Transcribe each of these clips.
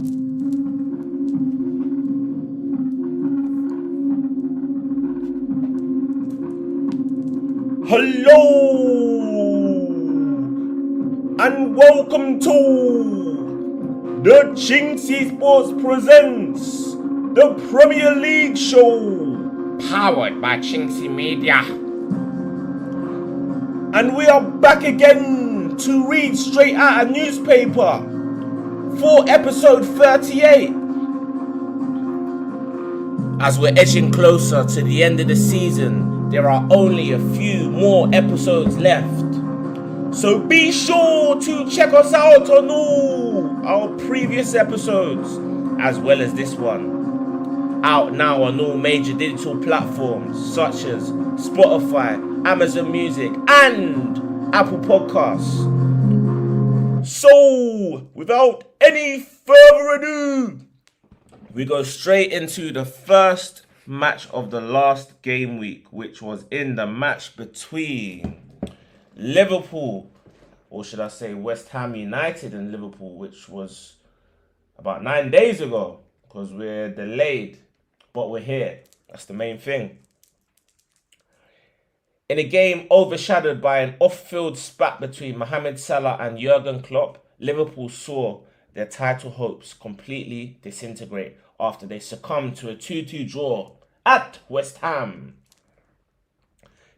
Hello and welcome to the Chinksey Sports Presents, the Premier League show, powered by chinkseyMEDIA. And we are back again to read straight out a newspaper for episode 38. As we're edging closer to the end of the season, there are only a few more episodes left. So be sure to check us out on all our previous episodes, as well as this one. Out now on all major digital platforms such as Spotify, Amazon Music, and Apple Podcasts. So, without any further ado, we go straight into the first match of the last game week, which was in the match between Liverpool, or should I say West Ham United and Liverpool, which was about 9 days ago, because we're delayed, but we're here. That's the main thing. In a game overshadowed by an off-field spat between Mohamed Salah and Jurgen Klopp, Liverpool saw their title hopes completely disintegrate after they succumbed to a 2-2 draw at West Ham.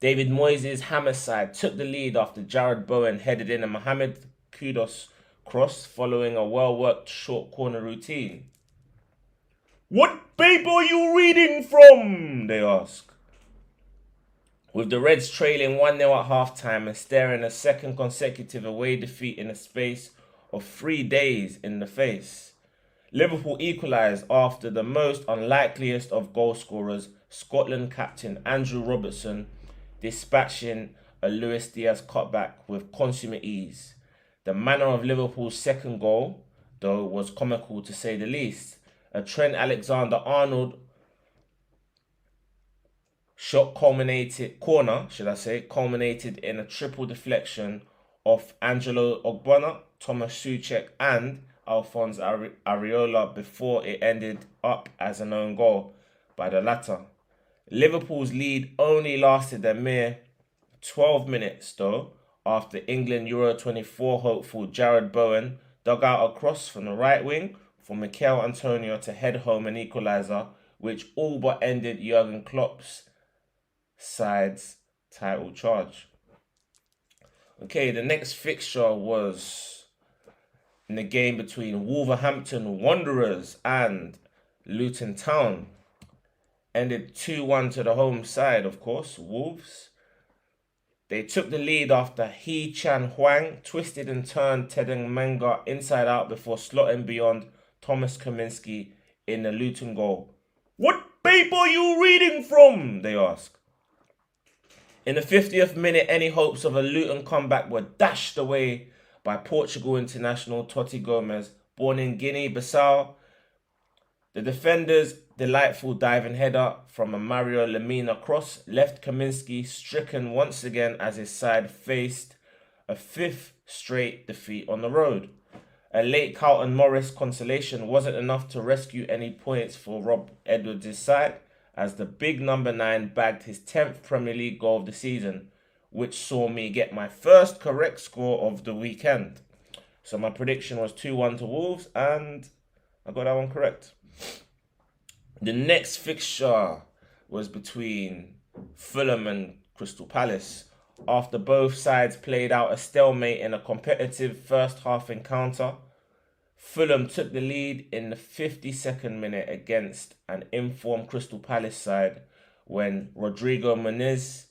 David Moyes' Hammer side took the lead after Jarrod Bowen headed in a Mohamed Kudus cross following a well-worked short corner routine. "What paper are you reading from?" they ask. With the Reds trailing 1-0 at half-time and staring a second consecutive away defeat in a space of 3 days in the face, Liverpool equalised after the most unlikeliest of goal scorers, Scotland captain Andrew Robertson, dispatching a Luis Diaz cutback with consummate ease. The manner of Liverpool's second goal, though, was comical to say the least. A Trent Alexander-Arnold shot culminated in a triple deflection off Angelo Ogbonna, Thomas Souček and Alphonse Areola before it ended up as an own goal by the latter. Liverpool's lead only lasted a mere 12 minutes though, after England Euro 24 hopeful Jarrod Bowen dug out a cross from the right wing for Mikel Antonio to head home an equaliser, which all but ended Jurgen Klopp's side's title charge. Okay, the next fixture was in the game between Wolverhampton Wanderers and Luton Town. Ended 2-1 to the home side, of course, Wolves. They took the lead after Hee Chan Hwang twisted and turned Tedeng Menga inside out before slotting beyond Thomas Kaminski in the Luton goal. "What paper are you reading from?" they ask. In the 50th minute, any hopes of a Luton comeback were dashed away by Portugal international Totti Gomes, born in Guinea-Bissau. The defender's delightful diving header from a Mario Lemina cross left Kaminski stricken once again as his side faced a fifth straight defeat on the road. A late Carlton Morris consolation wasn't enough to rescue any points for Rob Edwards' side, as the big number 9 bagged his 10th Premier League goal of the season, which saw me get my first correct score of the weekend. So my prediction was 2-1 to Wolves, and I got that one correct. The next fixture was between Fulham and Crystal Palace. After both sides played out a stalemate in a competitive first half encounter, Fulham took the lead in the 52nd minute against an informed Crystal Palace side when Rodrigo Muniz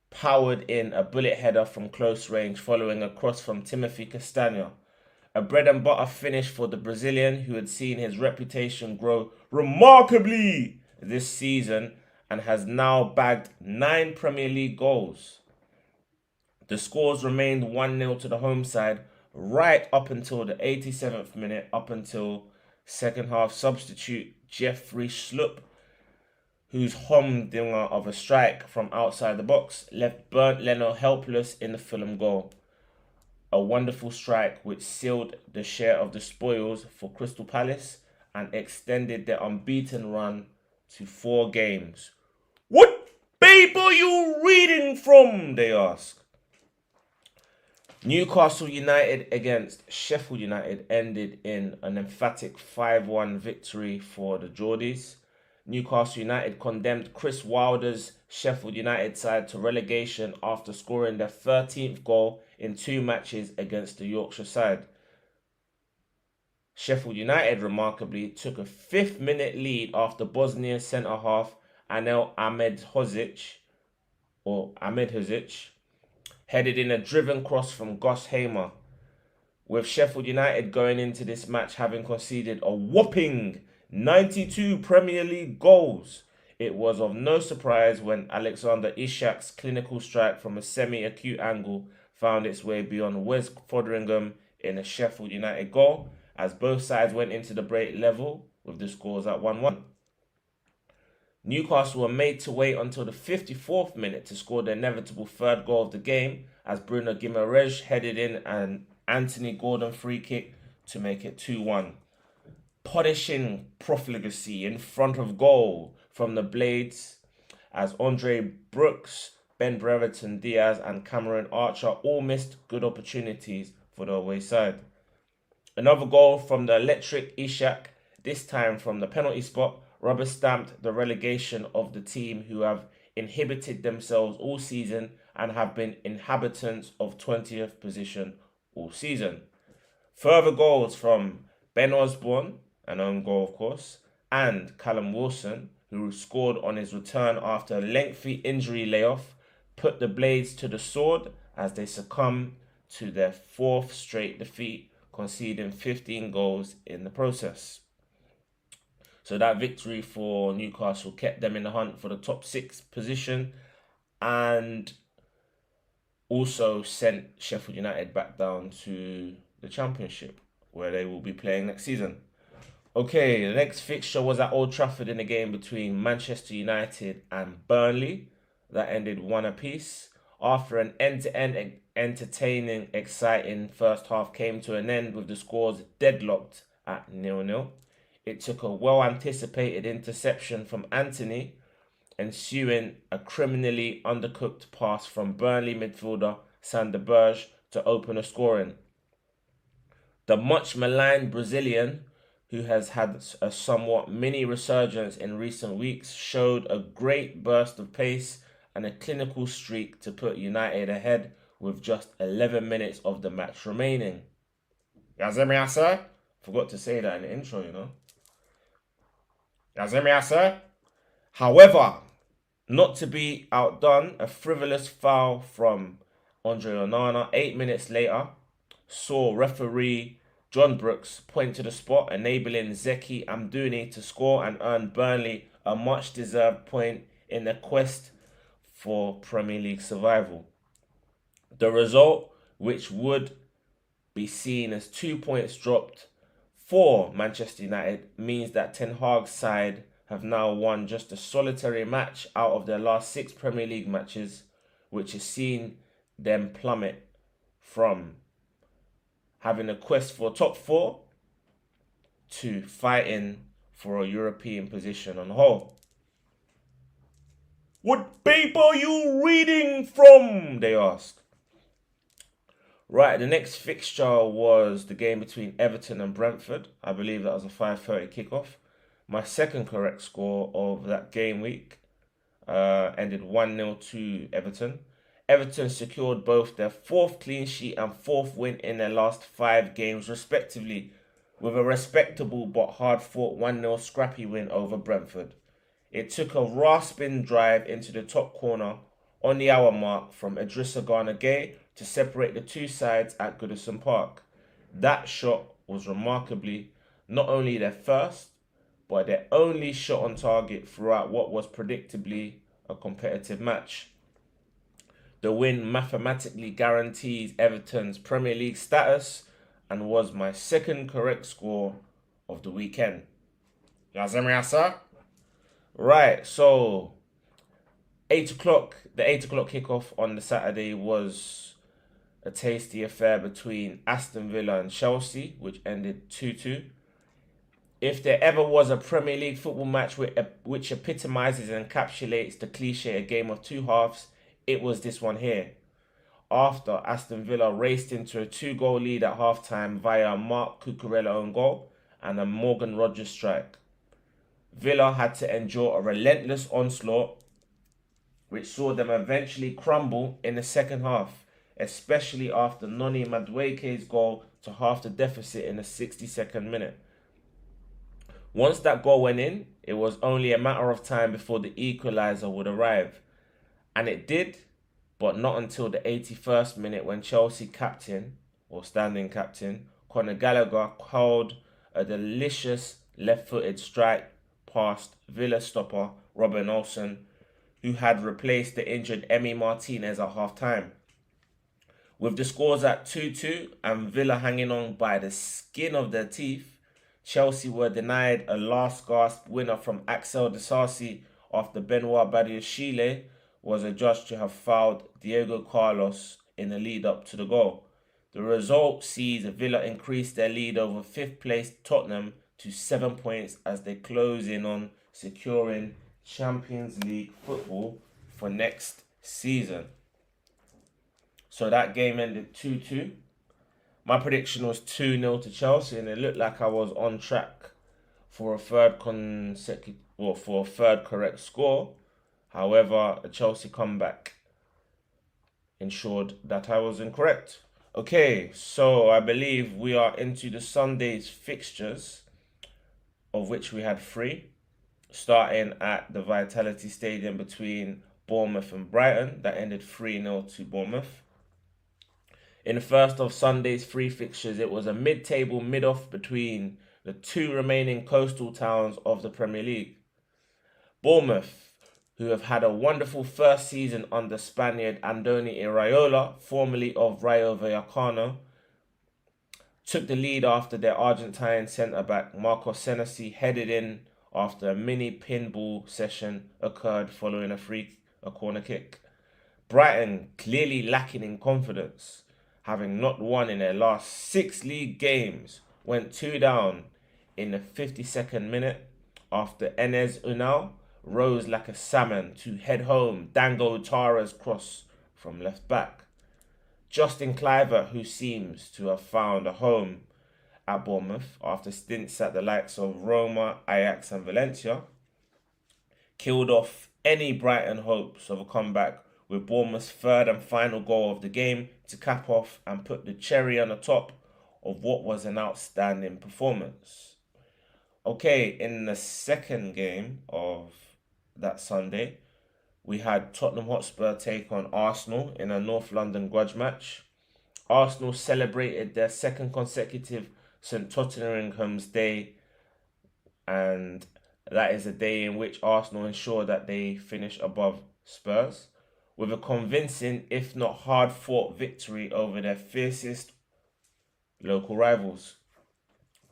powered in a bullet header from close range following a cross from Timothy Castagne. A bread and butter finish for the Brazilian, who had seen his reputation grow remarkably this season and has now bagged 9 Premier League goals. The scores remained 1-0 to the home side right up until the 87th minute, up until second half substitute Jeffrey Schlupp, whose humdinger of a strike from outside the box left Bernd Leno helpless in the Fulham goal. a wonderful strike which sealed the share of the spoils for Crystal Palace and extended their unbeaten run to 4 games. What paper are you reading from? They ask. Newcastle United against Sheffield United ended in an emphatic 5-1 victory for the Geordies. Newcastle United condemned Chris Wilder's Sheffield United side to relegation after scoring their 13th goal in 2 matches against the Yorkshire side. Sheffield United remarkably took a 5th-minute lead after Bosnian centre-half Anel Ahmedhodzic headed in a driven cross from Gus Hamer, with Sheffield United going into this match having conceded a whopping 92 Premier League goals. It was of no surprise when Alexander Ishak's clinical strike from a semi-acute angle found its way beyond Wes Foderingham in a Sheffield United goal, as both sides went into the break level with the scores at 1-1. Newcastle were made to wait until the 54th minute to score the inevitable 3rd goal of the game as Bruno Guimaraes headed in an Anthony Gordon free kick to make it 2-1. Punishing profligacy in front of goal from the Blades as Andre Brooks, Ben Brereton Diaz and Cameron Archer all missed good opportunities for the away side. Another goal from the electric Ishak, this time from the penalty spot, rubber-stamped the relegation of the team who have inhibited themselves all season and have been inhabitants of 20th position all season. Further goals from Ben Osborne, an own goal of course, and Callum Wilson, who scored on his return after a lengthy injury layoff, put the Blades to the sword as they succumb to their 4th straight defeat, conceding 15 goals in the process. So that victory for Newcastle kept them in the hunt for the top 6 position and also sent Sheffield United back down to the Championship, where they will be playing next season. Okay, the next fixture was at Old Trafford in a game between Manchester United and Burnley that ended 1 apiece. After an end-to-end entertaining, exciting first half came to an end with the scores deadlocked at 0-0. It took a well-anticipated interception from Anthony, ensuing a criminally undercooked pass from Burnley midfielder Sander Berge to open the scoring. The much-maligned Brazilian, who has had a somewhat mini resurgence in recent weeks, showed a great burst of pace and a clinical streak to put United ahead with just 11 minutes of the match remaining. Yazemi, forgot to say that in the intro, you know. However, not to be outdone, a frivolous foul from Andre Onana 8 minutes later saw referee John Brooks point to the spot, enabling Zeki Amdouni to score and earn Burnley a much-deserved point in the quest for Premier League survival. The result, which would be seen as 2 points dropped for Manchester United, means that Ten Hag's side have now won just a solitary match out of their last 6 Premier League matches, which has seen them plummet from having a quest for top 4 to fighting for a European position on the whole. What paper are you reading from? They ask. Right, the next fixture was the game between Everton and Brentford. I believe that was a 5:30 kickoff. My second correct score of that game week ended 1-0 to Everton. Everton secured both their 4th clean sheet and 4th win in their last 5 games respectively, with a respectable but hard-fought 1-0 scrappy win over Brentford. It took a rasping drive into the top corner on the hour mark from Idrissa Gana Gueye to separate the two sides at Goodison Park. That shot was remarkably not only their first, but their only shot on target throughout what was predictably a competitive match. The win mathematically guarantees Everton's Premier League status and was my second correct score of the weekend. Right, so the 8 o'clock kickoff on the Saturday was a tasty affair between Aston Villa and Chelsea, which ended 2-2. If there ever was a Premier League football match which epitomises and encapsulates the cliche a game of two halves, it was this one here. After Aston Villa raced into a 2-goal lead at halftime via a Mark Cucurella own goal and a Morgan Rogers strike, Villa had to endure a relentless onslaught which saw them eventually crumble in the second half, especially after Noni Madueke's goal to half the deficit in the 62nd minute. Once that goal went in, it was only a matter of time before the equaliser would arrive. And it did, but not until the 81st minute when Chelsea captain, or standing captain, Conor Gallagher called a delicious left-footed strike past Villa stopper Robin Olsen, who had replaced the injured Emi Martinez at half-time. With the scores at 2-2 and Villa hanging on by the skin of their teeth, Chelsea were denied a last-gasp winner from Axel Disasi after Benoit Badiashile was adjudged to have fouled Diego Carlos in the lead-up to the goal. The result sees Villa increase their lead over fifth-placed Tottenham to 7 points as they close in on securing Champions League football for next season. So that game ended 2-2. My prediction was 2-0 to Chelsea, and it looked like I was on track for a third correct score. However, a Chelsea comeback ensured that I was incorrect. Okay, so I believe we are into the Sunday's fixtures, of which we had 3, starting at the Vitality Stadium between Bournemouth and Brighton. That ended 3-0 to Bournemouth. In the first of Sunday's 3 fixtures, it was a mid-table mid-off between the 2 remaining coastal towns of the Premier League. Bournemouth, who have had a wonderful first season under Spaniard Andoni Iraola, formerly of Rayo Vallecano, took the lead after their Argentine centre-back Marco Senesi headed in after a mini pinball session occurred following a corner kick. Brighton, clearly lacking in confidence, having not won in their last 6 league games, went 2 down in the 52nd minute after Enes Unal rose like a salmon to head home Dango Tara's cross from left back. Justin Cliver, who seems to have found a home at Bournemouth after stints at the likes of Roma, Ajax and Valencia, killed off any Brighton hopes of a comeback with Bournemouth's third and final goal of the game to cap off and put the cherry on the top of what was an outstanding performance. Okay, in the second game of that Sunday, we had Tottenham Hotspur take on Arsenal in a North London grudge match. Arsenal celebrated their second consecutive St Tottenham's Day, and that is a day in which Arsenal ensure that they finish above Spurs, with a convincing, if not hard-fought victory over their fiercest local rivals.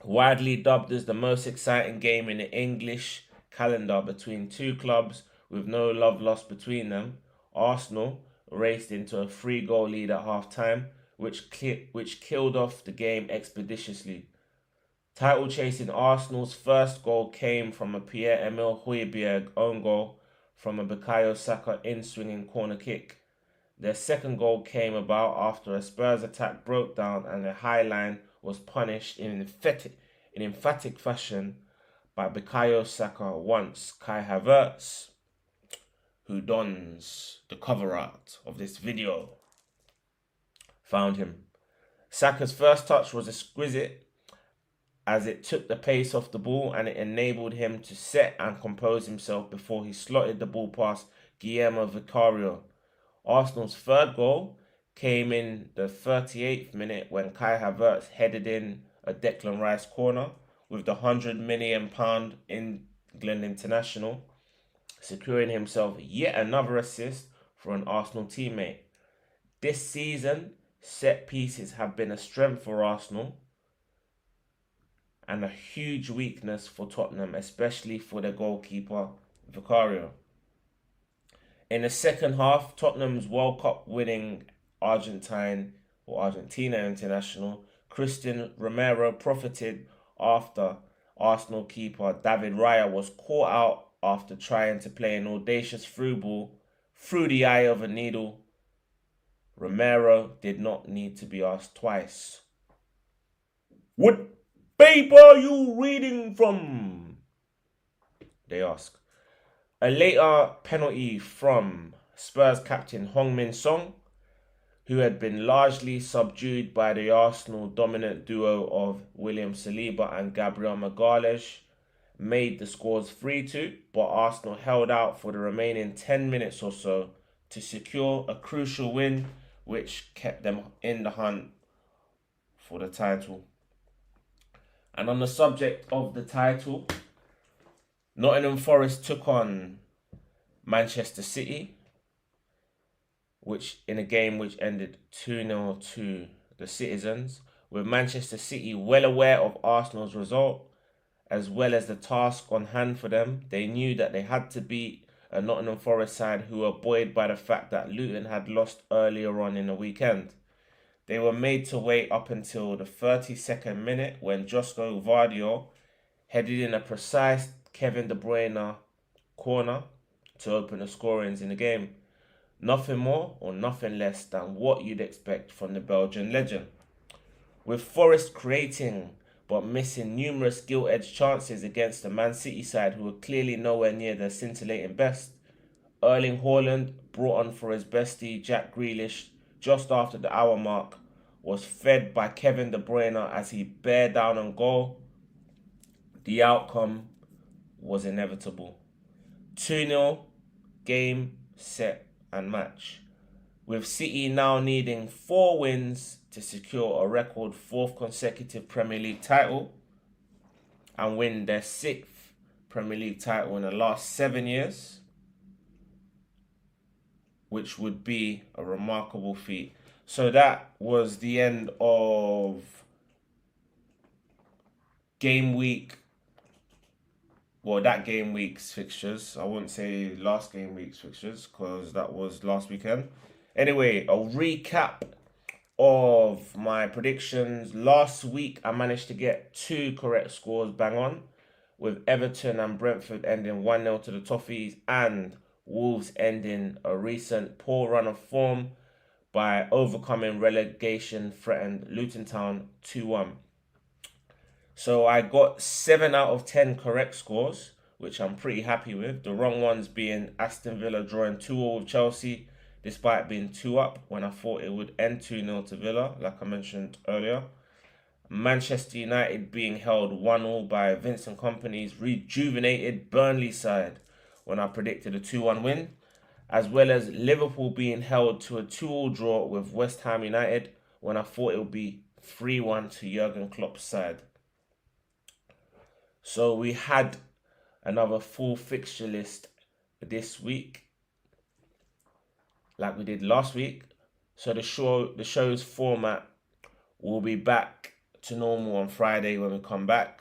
Widely dubbed as the most exciting game in the English calendar between 2 clubs with no love lost between them, Arsenal raced into a 3-goal lead at half-time, which killed off the game expeditiously. Title-chasing Arsenal's first goal came from a Pierre-Emile Højbjerg own goal from a Bukayo Saka in-swinging corner kick. Their second goal came about after a Spurs attack broke down and the high line was punished in emphatic fashion by Bukayo Saka once Kai Havertz, who dons the cover art of this video, found him. Saka's first touch was exquisite as it took the pace off the ball and it enabled him to set and compose himself before he slotted the ball past Guillermo Vicario. Arsenal's third goal came in the 38th minute when Kai Havertz headed in a Declan Rice corner, with the £100 million England international securing himself yet another assist for an Arsenal teammate. This season, set pieces have been a strength for Arsenal and a huge weakness for Tottenham, especially for their goalkeeper, Vicario. In the second half, Tottenham's World Cup winning Argentine or Argentina international, Christian Romero profited after Arsenal keeper David Raya was caught out after trying to play an audacious through ball through the eye of a needle. Romero did not need to be asked twice. What paper are you reading from? They ask. A later penalty from Spurs captain Heung-min Son, who had been largely subdued by the Arsenal dominant duo of William Saliba and Gabriel Magalhaes, made the scores 3-2, but Arsenal held out for the remaining 10 minutes or so to secure a crucial win, which kept them in the hunt for the title. And on the subject of the title, Nottingham Forest took on Manchester City, which in a game which ended 2-0 to the Citizens, with Manchester City well aware of Arsenal's result, as well as the task on hand for them. They knew that they had to beat a Nottingham Forest side who were buoyed by the fact that Luton had lost earlier on in the weekend. They were made to wait up until the 32nd minute when Josko Vardio headed in a precise Kevin De Bruyne corner to open the scorings in the game. Nothing more or nothing less than what you'd expect from the Belgian legend. With Forest creating but missing numerous gilt-edged chances against the Man City side who were clearly nowhere near their scintillating best, Erling Haaland, brought on for his bestie Jack Grealish just after the hour mark, was fed by Kevin De Bruyne as he bared down on goal. The outcome was inevitable. 2-0, game, set and match, with City now needing 4 wins to secure a record 4th consecutive Premier League title and win their 6th Premier League title in the last 7 years, which would be a remarkable feat. So that was the end of game week's fixtures. I wouldn't say last game week's fixtures because that was last weekend. Anyway, a recap of my predictions. Last week, I managed to get 2 correct scores bang on, with Everton and Brentford ending 1-0 to the Toffees and Wolves ending a recent poor run of form by overcoming relegation-threatened Luton Town 2-1. So I got 7 out of 10 correct scores, which I'm pretty happy with. The wrong ones being Aston Villa drawing 2-2 with Chelsea, despite being 2 up when I thought it would end 2-0 to Villa, like I mentioned earlier. Manchester United being held 1-1 by Vincent Kompany's rejuvenated Burnley side when I predicted a 2-1 win, as well as Liverpool being held to a 2-2 draw with West Ham United when I thought it would be 3-1 to Jurgen Klopp's side. So we had another full fixture list this week, like we did last week. So the show's format will be back to normal on Friday when we come back.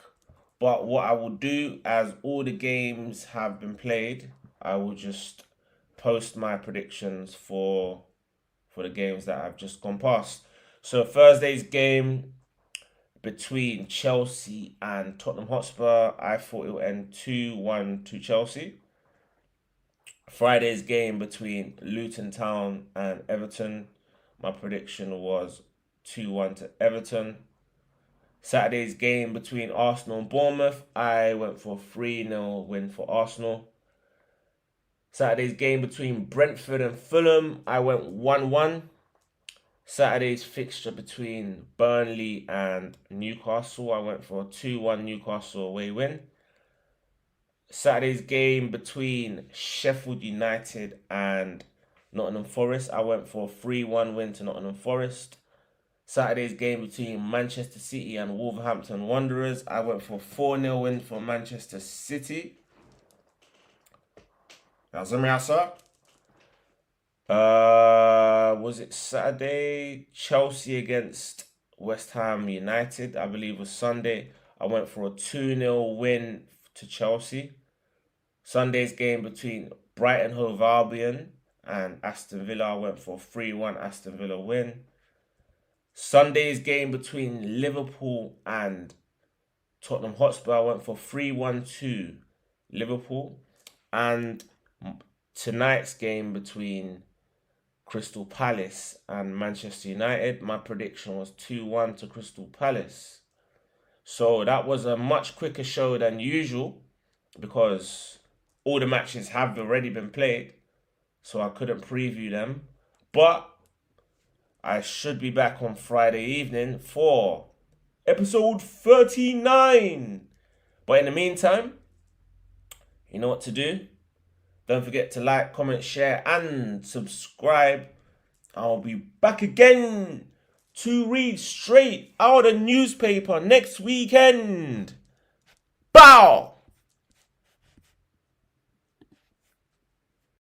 But what I will do, as all the games have been played, I will just post my predictions for the games that I've just gone past. So Thursday's game between Chelsea and Tottenham Hotspur, I thought it would end 2-1 to Chelsea. Friday's game between Luton Town and Everton, my prediction was 2-1 to Everton. Saturday's game between Arsenal and Bournemouth, I went for a 3-0 win for Arsenal. Saturday's game between Brentford and Fulham, I went 1-1. Saturday's fixture between Burnley and Newcastle, I went for a 2-1 Newcastle away win. Saturday's game between Sheffield United and Nottingham Forest, I went for a 3-1 win to Nottingham Forest. Saturday's game between Manchester City and Wolverhampton Wanderers, I went for a 4-0 win for Manchester City. Was it Saturday? Chelsea against West Ham United, I believe was Sunday. I went for a 2-0 win to Chelsea. Sunday's game between Brighton Hove Albion and Aston Villa, I went for a 3-1 Aston Villa win. Sunday's game between Liverpool and Tottenham Hotspur, I went for 3-1-2 Liverpool. And tonight's game between Crystal Palace and Manchester United, my prediction was 2-1 to Crystal Palace. So that was a much quicker show than usual because all the matches have already been played, so I couldn't preview them. But I should be back on Friday evening for episode 39. But in the meantime, you know what to do. Don't forget to like, comment, share, and subscribe. I'll be back again to read straight out of the newspaper next weekend. Bow!